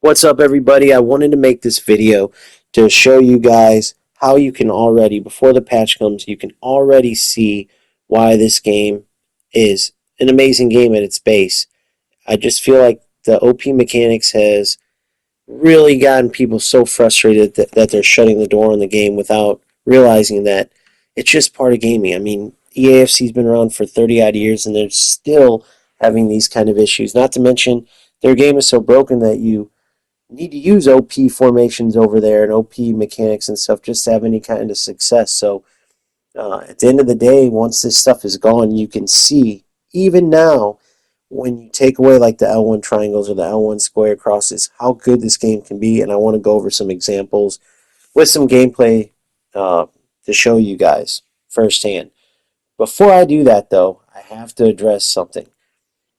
What's up, everybody? I wanted to make this video to show you guys how you can already, before the patch comes, you can already see why this game is an amazing game at its base. I just feel like the OP mechanics has really gotten people so frustrated that they're shutting the door on the game without realizing that it's just part of gaming. I mean, EAFC's been around for 30 odd years and they're still having these kind of issues. Not to mention, their game is so broken that you need to use OP formations over there and OP mechanics and stuff just to have any kind of success. So at the end of the day, once this stuff is gone, you can see even now when you take away like the L1 triangles or the L1 square crosses, how good this game can be. And I want to go over some examples with some gameplay to show you guys firsthand. Before I do that, though, I have to address something.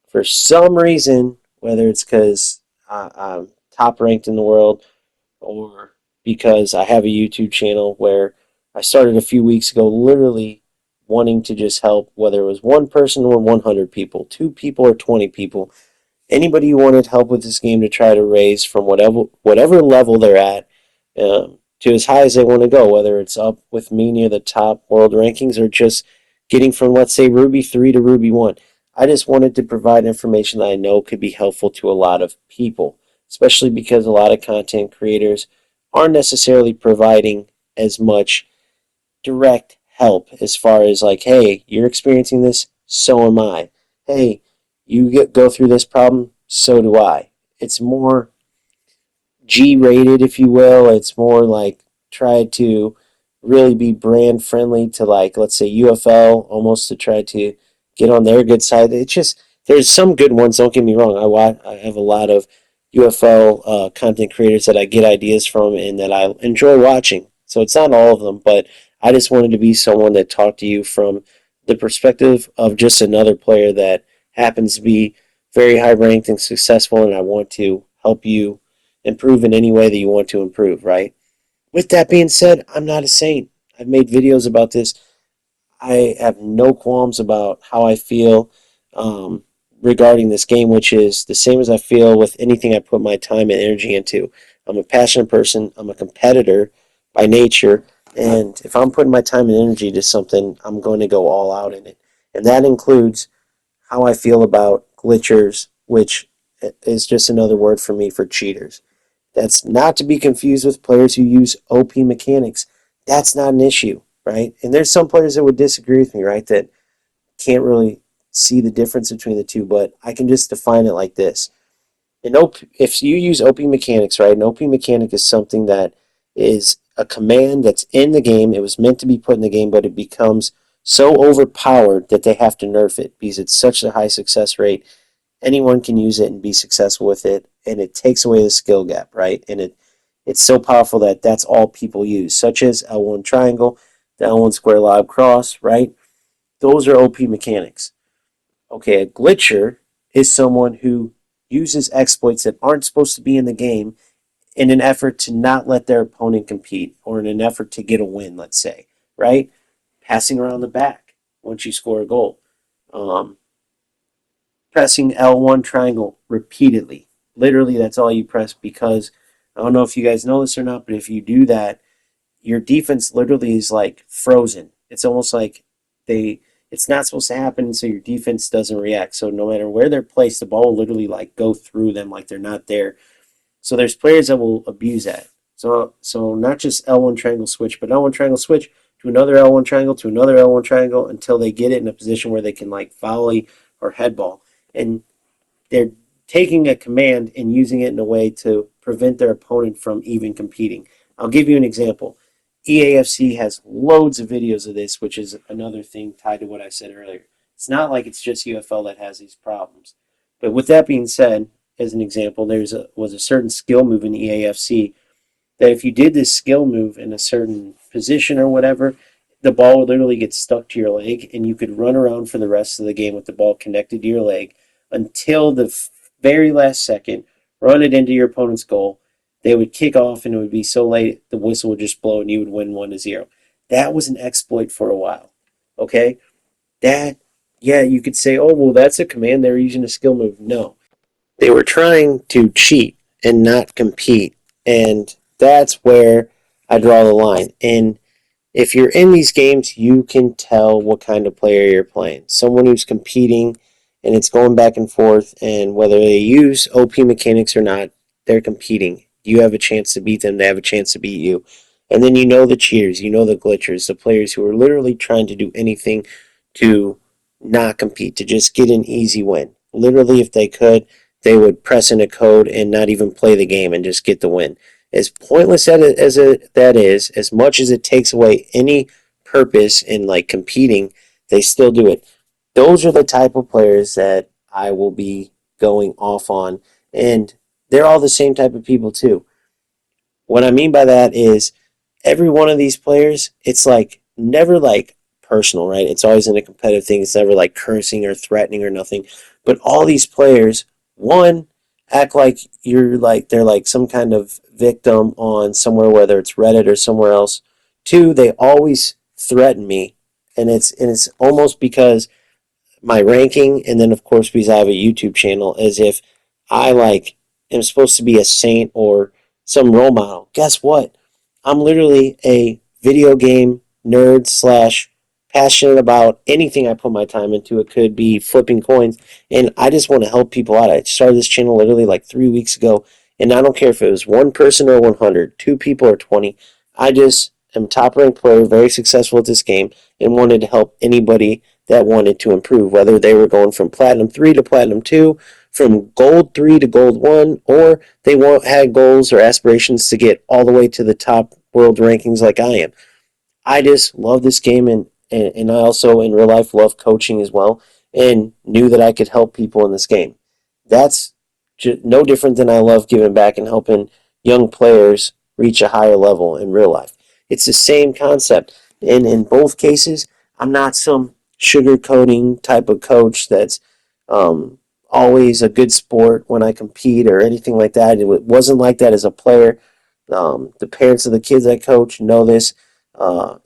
For some reason, whether it's because I'm top ranked in the world or because I have a YouTube channel where I started a few weeks ago literally wanting to just help, whether it was one person or 100 people, two people or 20 people, anybody who wanted help with this game to try to raise from whatever level they're at to as high as they want to go, whether it's up with me near the top world rankings or just getting from, let's say, Ruby 3 to Ruby 1. I just wanted to provide information that I know could be helpful to a lot of people, especially because a lot of content creators aren't necessarily providing as much direct help as far as like, hey, you're experiencing this, so am I. Hey, go through this problem, so do I. It's more G rated, if you will. It's more like try to really be brand friendly to, like, let's say UFL, almost to try to get on their good side. It's just there's some good ones. Don't get me wrong. I have a lot of UFL content creators that I get ideas from and that I enjoy watching. So it's not all of them, but I just wanted to be someone that talked to you from the perspective of just another player that happens to be very high ranked and successful, and I want to help you improve in any way that you want to improve, right? With that being said, I'm not a saint. I've made videos about this. I have no qualms about how I feel um, regarding this game, which is the same as I feel with anything I put my time and energy into. I'm a passionate person. I'm a competitor by nature. And if I'm putting my time and energy to something, I'm going to go all out in it. And that includes how I feel about glitchers, which is just another word for me for cheaters. That's not to be confused with players who use OP mechanics. That's not an issue, right? And there's some players that would disagree with me, right? That can't really see the difference between the two, but I can just define it like this. If you use OP mechanics, right? An OP mechanic is something that is a command that's in the game. It was meant to be put in the game, but it becomes so overpowered that they have to nerf it because it's such a high success rate. Anyone can use it and be successful with it, and it takes away the skill gap, right? And it's so powerful that that's all people use, such as L1 triangle, the L1 square lob cross, right? Those are OP mechanics. Okay, a glitcher is someone who uses exploits that aren't supposed to be in the game in an effort to not let their opponent compete or in an effort to get a win, let's say, right? Passing around the back once you score a goal. Um, Pressing L1 triangle repeatedly. Literally, that's all you press because I don't know if you guys know this or not, but if you do that, your defense literally is like frozen. It's almost like it's not supposed to happen, so your defense doesn't react. So no matter where they're placed, the ball will literally like go through them like they're not there. So there's players that will abuse that. So not just L1 triangle switch, but L1 triangle switch to another L1 triangle to another L1 triangle until they get it in a position where they can like volley or head ball. And they're taking a command and using it in a way to prevent their opponent from even competing. I'll give you an example. EAFC has loads of videos of this, which is another thing tied to what I said earlier. It's not like it's just UFL that has these problems. But with that being said, as an example, was a certain skill move in EAFC that if you did this skill move in a certain position or whatever, the ball would literally get stuck to your leg, and you could run around for the rest of the game with the ball connected to your leg until the very last second, run it into your opponent's goal. They would kick off, and it would be so late the whistle would just blow, and you would win 1-0. That was an exploit for a while. Okay, that yeah, you could say, oh well, that's a command. They're using a skill move. No, they were trying to cheat and not compete. And that's where I draw the line. And if you're in these games, you can tell what kind of player you're playing. Someone who's competing and it's going back and forth, and whether they use OP mechanics or not, they're competing. You have a chance to beat them, they have a chance to beat you. And then you know the cheaters, you know the glitchers, the players who are literally trying to do anything to not compete, to just get an easy win. Literally, if they could, they would press in a code and not even play the game and just get the win. As pointless that is, as much as it takes away any purpose in like competing, they still do it. Those are the type of players that I will be going off on, and they're all the same type of people too. What I mean by that is every one of these players, it's like never like personal, right? It's always in a competitive thing. It's never like cursing or threatening or nothing. But all these players, one, act like you're like they're like some kind of victim on somewhere, whether it's Reddit or somewhere else. Two, they always threaten me, and it's almost because my ranking, and then of course because I have a YouTube channel, as if I like am supposed to be a saint or some role model. Guess what? I'm literally a video game nerd slash passionate about anything I put my time into. It could be flipping coins, and I just want to help people out. I started this channel literally like 3 weeks ago, and I don't care if it was one person or 100, two people or 20. I just am top ranked player, very successful at this game, and wanted to help anybody that wanted to improve, whether they were going from Platinum 3 to Platinum 2, from Gold 3 to Gold 1, or they had goals or aspirations to get all the way to the top world rankings like I am. I just love this game, and I also in real life love coaching as well, and knew that I could help people in this game. That's no different than I love giving back and helping young players reach a higher level in real life. It's the same concept. And in both cases, I'm not some sugarcoating type of coach that's um, always a good sport when I compete or anything like that. It wasn't like that as a player. The parents of the kids I coach know this,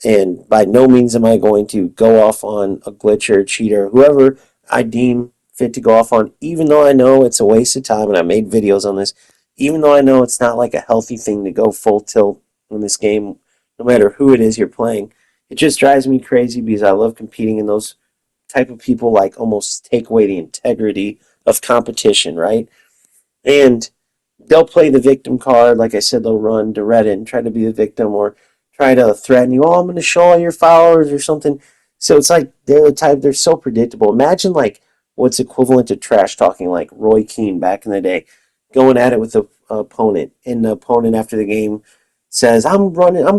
and by no means am I going to go off on a glitcher, or cheater, whoever I deem fit to go off on, even though I know it's a waste of time, and I made videos on this, even though I know it's not like a healthy thing to go full tilt in this game, no matter who it is you're playing. It just drives me crazy because I love competing, in those type of people like almost take away the integrity of competition, right? And they'll play the victim card. Like I said, they'll run to Reddit and try to be the victim, or try to threaten you. Oh, I'm going to show all your followers or something. So it's like they're the type, they're so predictable. Imagine like what's equivalent to trash talking, like Roy Keane back in the day, going at it with the opponent. And the opponent after the game says, I'm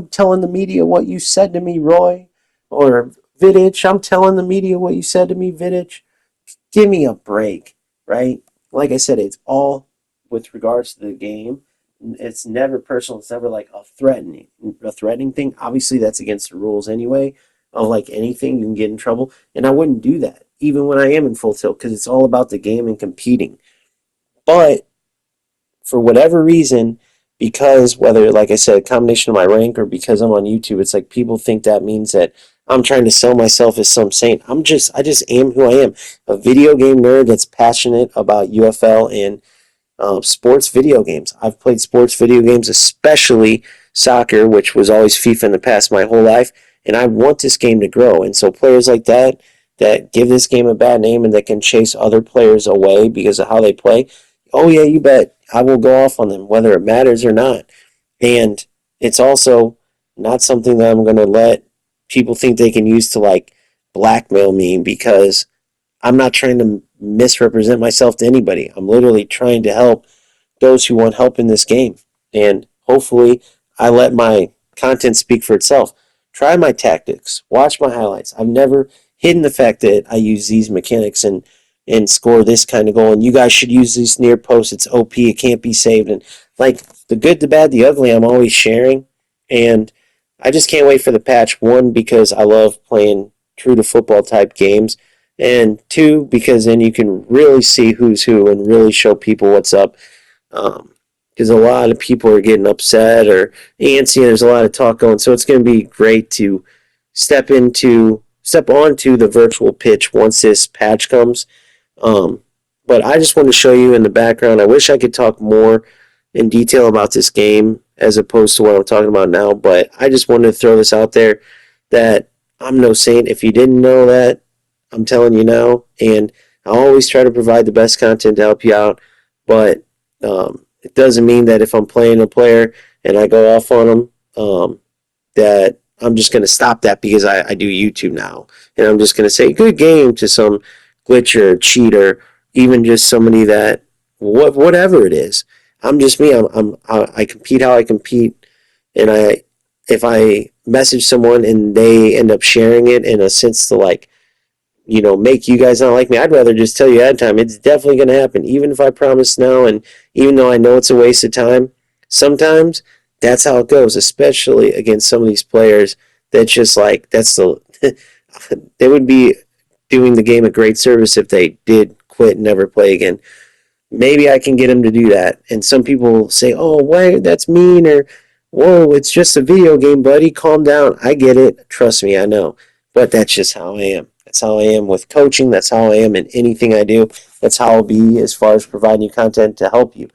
telling the media what you said to me, Roy. Or Vidic, I'm telling the media what you said to me, Vidic. Give me a break, right? Like I said, it's all with regards to the game. It's never personal. It's never like a threatening thing. Obviously, that's against the rules anyway. Of like anything, you can get in trouble, and I wouldn't do that even when I am in full tilt because it's all about the game and competing. But for whatever reason, because whether, like I said, a combination of my rank or because I'm on YouTube, it's like people think that means that I'm trying to sell myself as some saint. I just am who I am, a video game nerd that's passionate about UFL and sports video games. I've played sports video games, especially soccer, which was always FIFA in the past my whole life, and I want this game to grow. And so players like that give this game a bad name and that can chase other players away because of how they play, oh yeah, you bet I will go off on them, whether it matters or not. And it's also not something that I'm going to let people think they can use to like blackmail me, because I'm not trying to misrepresent myself to anybody. I'm literally trying to help those who want help in this game. And hopefully, I let my content speak for itself. Try my tactics, watch my highlights. I've never hidden the fact that I use these mechanics and score this kind of goal. And you guys should use this near post. It's OP. It can't be saved. And like the good, the bad, the ugly, I'm always sharing. And I just can't wait for the patch. One, because I love playing true to football type games, and two, because then you can really see who's who and really show people what's up. Because a lot of people are getting upset or antsy, and there's a lot of talk going. So it's going to be great to step onto the virtual pitch once this patch comes. Um, but I just want to show you in the background. I wish I could talk more in detail about this game as opposed to what I'm talking about now, but I just wanted to throw this out there that I'm no saint. If you didn't know that, I'm telling you now, and I always try to provide the best content to help you out, but it doesn't mean that if I'm playing a player and I go off on them, that I'm just going to stop that because I do YouTube now. And I'm just going to say good game to some glitcher, cheater, even just somebody that, whatever it is. I'm just me. I compete how I compete. And if I message someone and they end up sharing it in a sense to like, make you guys not like me, I'd rather just tell you ahead of time. It's definitely going to happen. Even if I promise now, and even though I know it's a waste of time, sometimes that's how it goes, especially against some of these players that's just like, they would be doing the game a great service if they did quit and never play again. Maybe I can get them to do that. And some people say, oh, why, that's mean, or, whoa, it's just a video game, buddy, calm down. I get it. Trust me, I know. But that's just how I am. That's how I am with coaching. That's how I am in anything I do. That's how I'll be as far as providing you content to help you.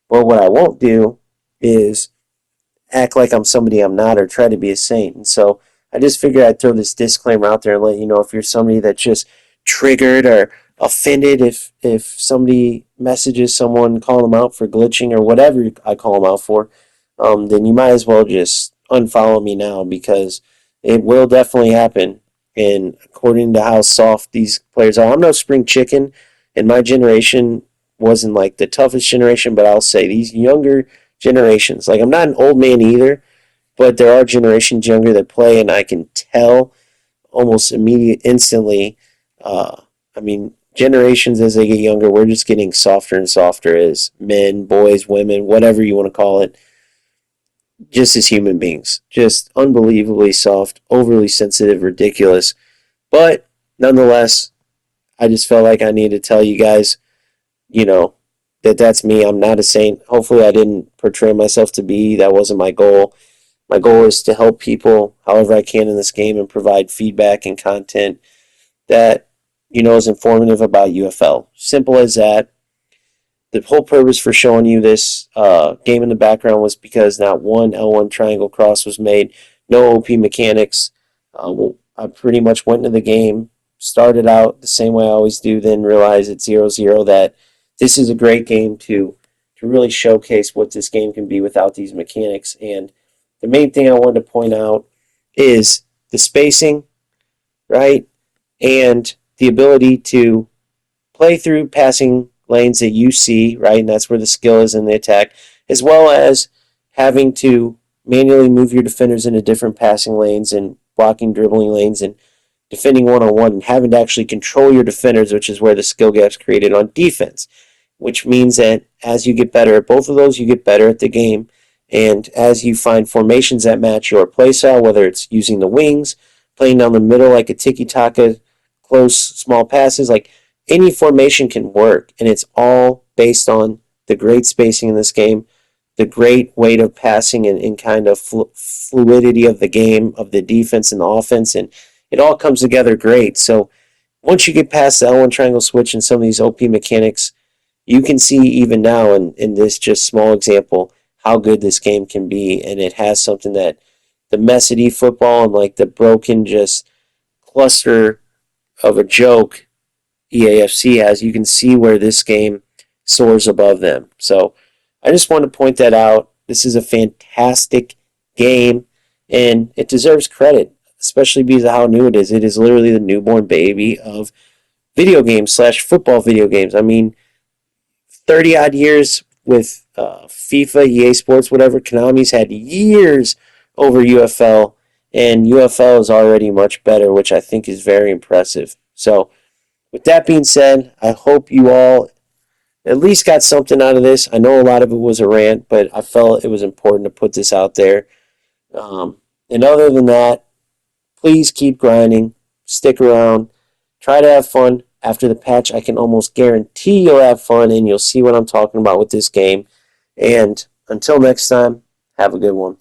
But what I won't do is act like I'm somebody I'm not or try to be a saint. And so I just figured I'd throw this disclaimer out there and let you know if you're somebody that's just triggered or offended if somebody messages someone, call them out for glitching or whatever I call them out for, then you might as well just unfollow me now because it will definitely happen. And according to how soft these players are, I'm no spring chicken, and my generation wasn't like the toughest generation, but I'll say these younger generations, like I'm not an old man either, but there are generations younger that play, and I can tell almost instantly. I mean, generations as they get younger, we're just getting softer and softer as men, boys, women, whatever you want to call it, just as human beings. Just unbelievably soft, overly sensitive, ridiculous. But nonetheless, I just felt like I needed to tell you guys, you know, that's me. I'm not a saint. Hopefully, I didn't portray myself to be. That wasn't my goal. My goal is to help people however I can in this game and provide feedback and content that is informative about UFL. Simple as that. The whole purpose for showing you this game in the background was because not one L1 triangle cross was made, no OP mechanics. I pretty much went into the game, started out the same way I always do, then realized at 0-0 that this is a great game to really showcase what this game can be without these mechanics. And the main thing I wanted to point out is the spacing, right? And the ability to play through passing lanes that you see, right? And that's where the skill is in the attack, as well as having to manually move your defenders into different passing lanes and blocking, dribbling lanes and defending one-on-one and having to actually control your defenders, which is where the skill gap's created on defense, which means that as you get better at both of those, you get better at the game. And as you find formations that match your playstyle, whether it's using the wings, playing down the middle like a tiki-taka, close, small passes, like any formation can work. And it's all based on the great spacing in this game, the great weight of passing and kind of fluidity of the game, of the defense and the offense. And it all comes together great. So once you get past the L1 triangle switch and some of these OP mechanics, you can see even now in this just small example how good this game can be. And it has something that the messy football and like the broken just cluster of a joke EAFC has, you can see where this game soars above them. So I just want to point that out. This is a fantastic game, and it deserves credit, especially because of how new it is. It is literally the newborn baby of video games / football video games. I mean, 30 odd years with FIFA, EA Sports, whatever. Konami's had years over UFL, and UFL is already much better, which I think is very impressive. So, with that being said, I hope you all at least got something out of this. I know a lot of it was a rant, but I felt it was important to put this out there. And other than that, please keep grinding, stick around, try to have fun. After the patch, I can almost guarantee you'll have fun and you'll see what I'm talking about with this game. And until next time, have a good one.